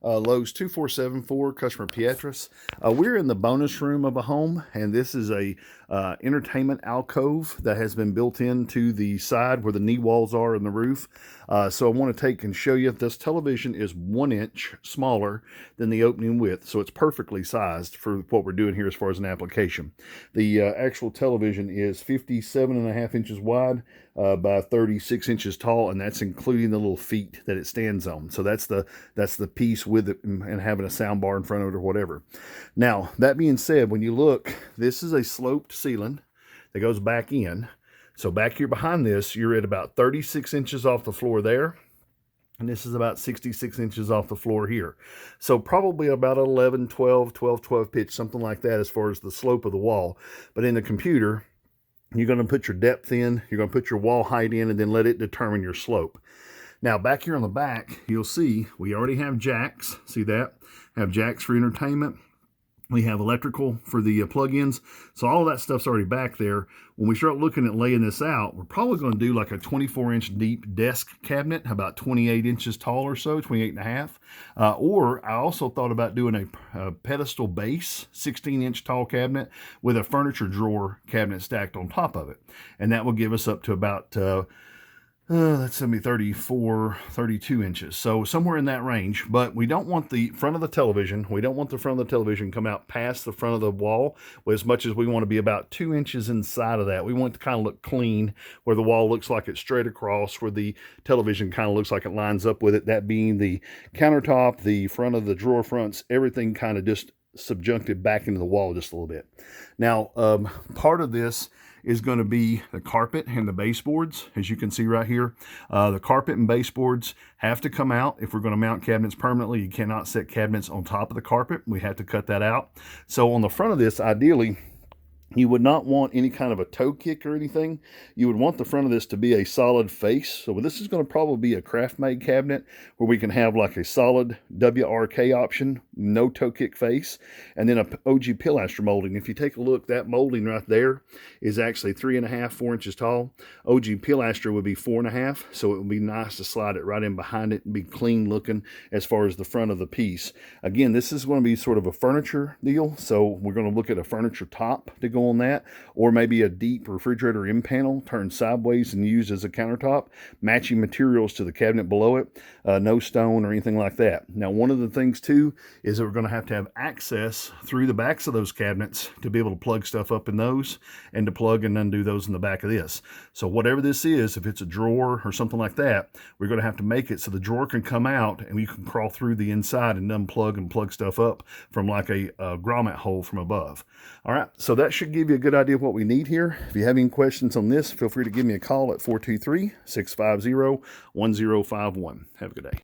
Lowe's 2474, customer Pietras. We're in the bonus room of a home, and this is a entertainment alcove that has been built into the side where the knee walls are in the roof. So I want to take and show you this television is 1 inch smaller than the opening width, so it's perfectly sized for what we're doing here as far as an application. The actual television is 57.5 inches wide by 36 inches tall, and that's including the little feet that it stands on. So that's the piece with it and having a sound bar in front of it or whatever. Now, that being said, when you look, this is a sloped ceiling that goes back in. So back here behind this, you're at about 36 inches off the floor there. And this is about 66 inches off the floor here. So probably about 11, 12, 12, 12 pitch, something like that as far as the slope of the wall. But in the computer, you're going to put your depth in, you're going to put your wall height in, and then let it determine your slope. Now, back here on the back, you'll see we already have jacks. See that? Have jacks for entertainment. We have electrical for the plug-ins. So all of that stuff's already back there. When we start looking at laying this out, we're probably going to do like a 24-inch deep desk cabinet, about 28 inches tall or so, 28 and a half. Or I also thought about doing a pedestal base, 16-inch tall cabinet with a furniture drawer cabinet stacked on top of it. And that will give us up to about that's going to be 34, 32 inches. So somewhere in that range. But we don't want the front of the television. We don't want the front of the television come out past the front of the wall as much as we want to be about 2 inches inside of that. We want it to kind of look clean, where the wall looks like it's straight across, where the television kind of looks like it lines up with it. That being the countertop, the front of the drawer fronts, everything kind of just subjuncted back into the wall just a little bit. Now, part of this is going to be the carpet and the baseboards, as you can see right here. The carpet and baseboards have to come out if we're going to mount cabinets permanently. You cannot set cabinets on top of the carpet. We have to cut that out. So on the front of this, ideally, you would not want any kind of a toe kick or anything. You would want the front of this to be a solid face. So this is going to probably be a craft-made cabinet where we can have like a solid WRK option, no toe kick face, and then a OG pilaster molding. If you take a look, that molding right there is actually 3.5, 4 inches tall. OG pilaster would be 4.5, so it would be nice to slide it right in behind it and be clean looking as far as the front of the piece. Again, this is going to be sort of a furniture deal, so we're going to look at a furniture top to go on that, or maybe a deep refrigerator end panel turned sideways and used as a countertop, matching materials to the cabinet below it, no stone or anything like that. Now, one of the things too is that we're going to have access through the backs of those cabinets to be able to plug stuff up in those and to plug and undo those in the back of this. So whatever this is, if it's a drawer or something like that, we're going to have to make it so the drawer can come out and we can crawl through the inside and unplug and plug stuff up from like a grommet hole from above. All right, so that should give you a good idea of what we need here. If you have any questions on this, feel free to give me a call at 423-650-1051. Have a good day.